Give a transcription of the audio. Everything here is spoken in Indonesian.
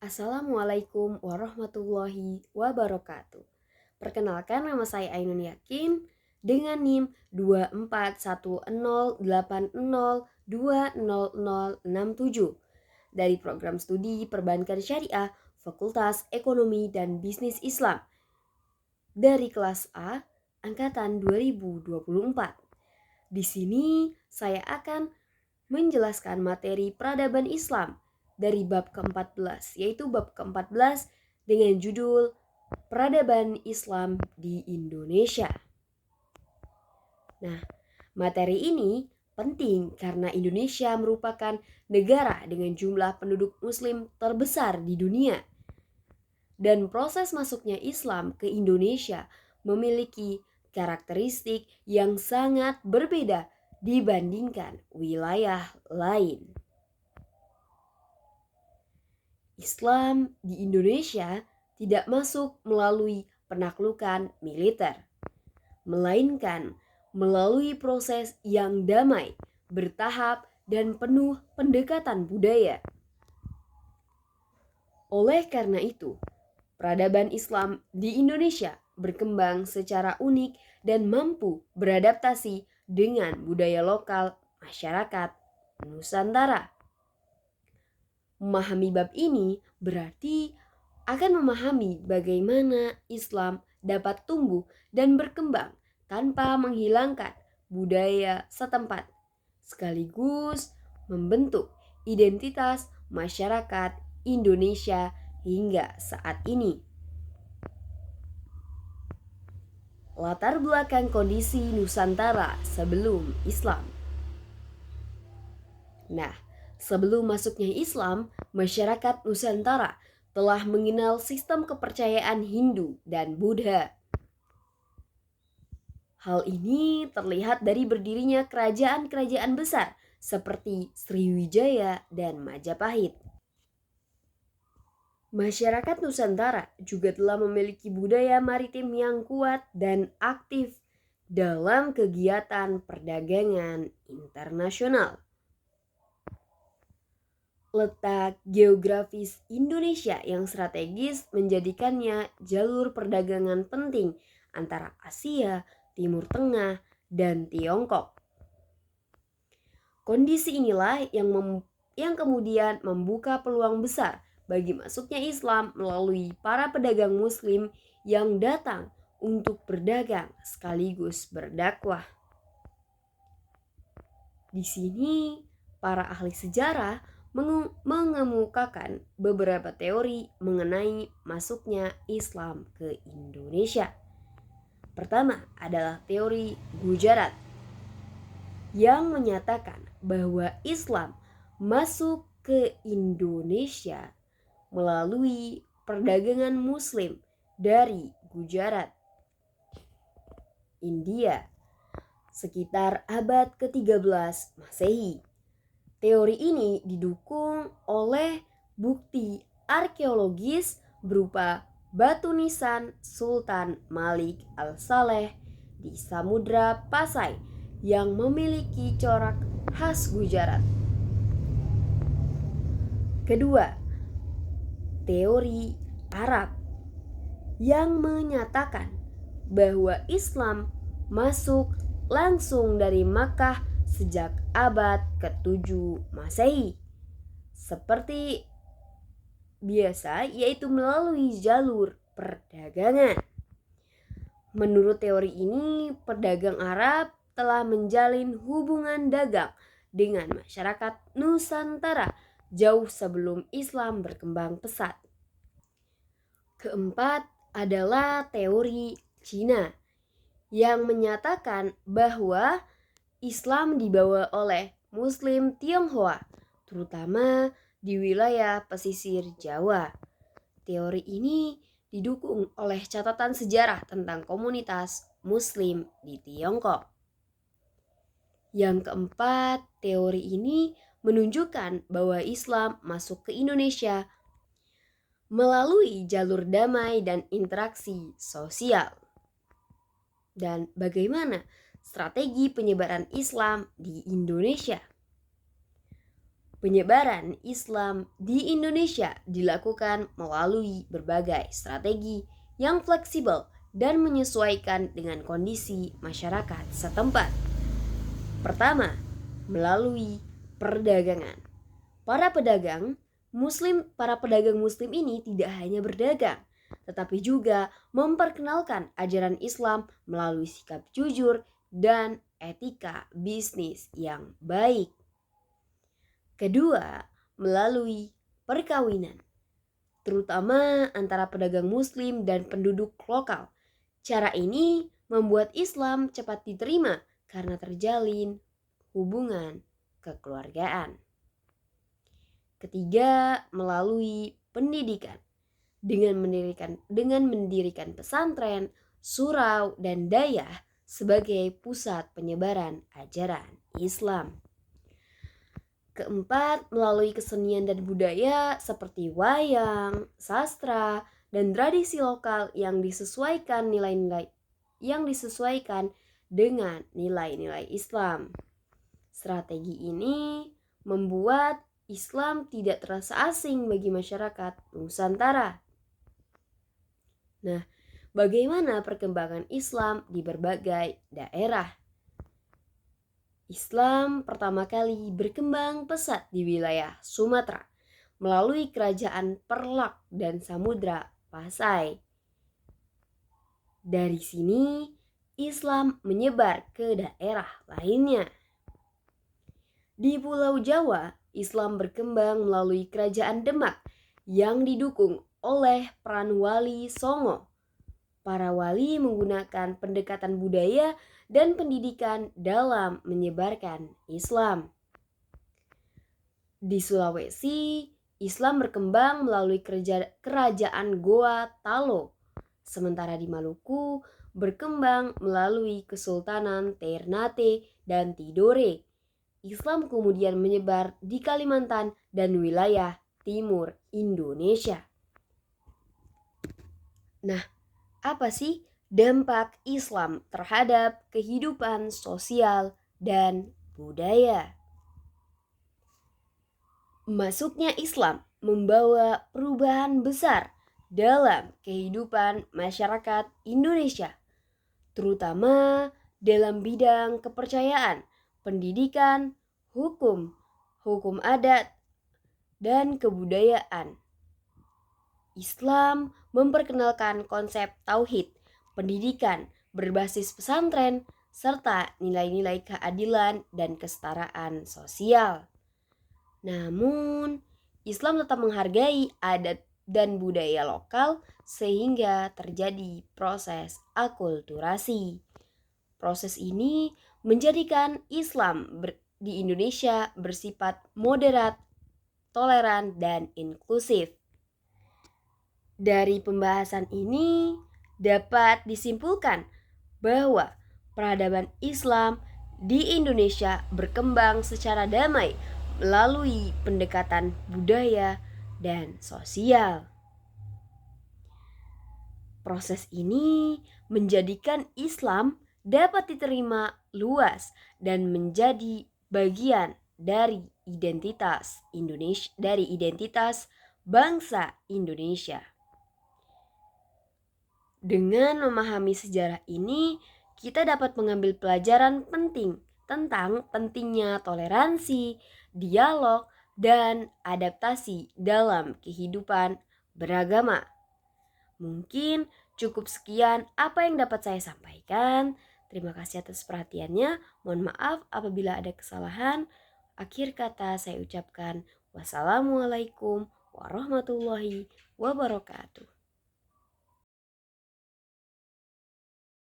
Assalamualaikum warahmatullahi wabarakatuh. Perkenalkan, nama saya Ainun Yakin dengan NIM 241080200067 dari program studi Perbankan Syariah Fakultas Ekonomi dan Bisnis Islam dari kelas A angkatan 2024. Di sini saya akan menjelaskan materi peradaban Islam dari bab ke-14, yaitu bab ke-14 dengan judul Peradaban Islam di Indonesia. Nah, materi ini penting karena Indonesia merupakan negara dengan jumlah penduduk muslim terbesar di dunia. Dan proses masuknya Islam ke Indonesia memiliki karakteristik yang sangat berbeda dibandingkan wilayah lain. Islam di Indonesia tidak masuk melalui penaklukan militer, melainkan melalui proses yang damai, bertahap, dan penuh pendekatan budaya. Oleh karena itu, peradaban Islam di Indonesia berkembang secara unik dan mampu beradaptasi dengan budaya lokal masyarakat Nusantara. Memahami bab ini berarti akan memahami bagaimana Islam dapat tumbuh dan berkembang tanpa menghilangkan budaya setempat, sekaligus membentuk identitas masyarakat Indonesia hingga saat ini. Latar belakang kondisi Nusantara sebelum Islam. Nah, sebelum masuknya Islam, masyarakat Nusantara telah mengenal sistem kepercayaan Hindu dan Buddha. Hal ini terlihat dari berdirinya kerajaan-kerajaan besar seperti Sriwijaya dan Majapahit. Masyarakat Nusantara juga telah memiliki budaya maritim yang kuat dan aktif dalam kegiatan perdagangan internasional. Letak geografis Indonesia yang strategis menjadikannya jalur perdagangan penting antara Asia, Timur Tengah, dan Tiongkok. Kondisi inilah yang kemudian membuka peluang besar bagi masuknya Islam melalui para pedagang Muslim yang datang untuk berdagang sekaligus berdakwah. Di sini, para ahli sejarah mengemukakan beberapa teori mengenai masuknya Islam ke Indonesia. Pertama adalah teori Gujarat yang menyatakan bahwa Islam masuk ke Indonesia melalui perdagangan Muslim dari Gujarat, India, sekitar abad ke-13 Masehi. Teori ini didukung oleh bukti arkeologis berupa batu nisan Sultan Malik Al-Saleh di Samudra Pasai yang memiliki corak khas Gujarat. Kedua, teori Arab yang menyatakan bahwa Islam masuk langsung dari Makkah sejak abad ke-7 Masehi. Seperti biasa, yaitu melalui jalur perdagangan. Menurut teori ini, pedagang Arab telah menjalin hubungan dagang dengan masyarakat Nusantara jauh sebelum Islam berkembang pesat. Keempat adalah teori Cina yang menyatakan bahwa Islam dibawa oleh Muslim Tionghoa, terutama di wilayah pesisir Jawa. Teori ini didukung oleh catatan sejarah tentang komunitas Muslim di Tiongkok. Yang keempat, teori ini menunjukkan bahwa Islam masuk ke Indonesia melalui jalur damai dan interaksi sosial. Dan bagaimana strategi penyebaran Islam di Indonesia? Penyebaran Islam di Indonesia dilakukan melalui berbagai strategi yang fleksibel dan menyesuaikan dengan kondisi masyarakat setempat. Pertama, melalui perdagangan. Para pedagang muslim ini tidak hanya berdagang, tetapi juga memperkenalkan ajaran Islam melalui sikap jujur dan etika bisnis yang baik. Kedua, melalui perkawinan, terutama antara pedagang muslim dan penduduk lokal. Cara ini membuat Islam cepat diterima karena terjalin hubungan kekeluargaan. Ketiga, melalui pendidikan. Dengan mendirikan pesantren, surau, dan dayah sebagai pusat penyebaran ajaran Islam. Keempat, melalui kesenian dan budaya seperti wayang, sastra, dan tradisi lokal yang disesuaikan dengan nilai-nilai Islam. Strategi ini membuat Islam tidak terasa asing bagi masyarakat Nusantara. Nah, bagaimana perkembangan Islam di berbagai daerah? Islam pertama kali berkembang pesat di wilayah Sumatera melalui kerajaan Perlak dan Samudra Pasai. Dari sini, Islam menyebar ke daerah lainnya. Di Pulau Jawa, Islam berkembang melalui kerajaan Demak yang didukung oleh peran Wali Songo. Para wali menggunakan pendekatan budaya dan pendidikan dalam menyebarkan Islam. Di Sulawesi, Islam berkembang melalui kerajaan Goa Talo, sementara di Maluku berkembang melalui Kesultanan Ternate dan Tidore. Islam kemudian menyebar di Kalimantan dan wilayah timur Indonesia. Nah, apa sih dampak Islam terhadap kehidupan sosial dan budaya? Masuknya Islam membawa perubahan besar dalam kehidupan masyarakat Indonesia, terutama dalam bidang kepercayaan, pendidikan, hukum adat, dan kebudayaan. Islam memperkenalkan konsep tauhid, pendidikan berbasis pesantren, serta nilai-nilai keadilan dan kesetaraan sosial. Namun, Islam tetap menghargai adat dan budaya lokal sehingga terjadi proses akulturasi. Proses ini menjadikan Islam di Indonesia bersifat moderat, toleran, dan inklusif. Dari pembahasan ini dapat disimpulkan bahwa peradaban Islam di Indonesia berkembang secara damai melalui pendekatan budaya dan sosial. Proses ini menjadikan Islam dapat diterima luas dan menjadi bagian dari identitas bangsa Indonesia. Dengan memahami sejarah ini, kita dapat mengambil pelajaran penting tentang pentingnya toleransi, dialog, dan adaptasi dalam kehidupan beragama. Mungkin cukup sekian apa yang dapat saya sampaikan. Terima kasih atas perhatiannya. Mohon maaf apabila ada kesalahan. Akhir kata saya ucapkan wassalamualaikum warahmatullahi wabarakatuh.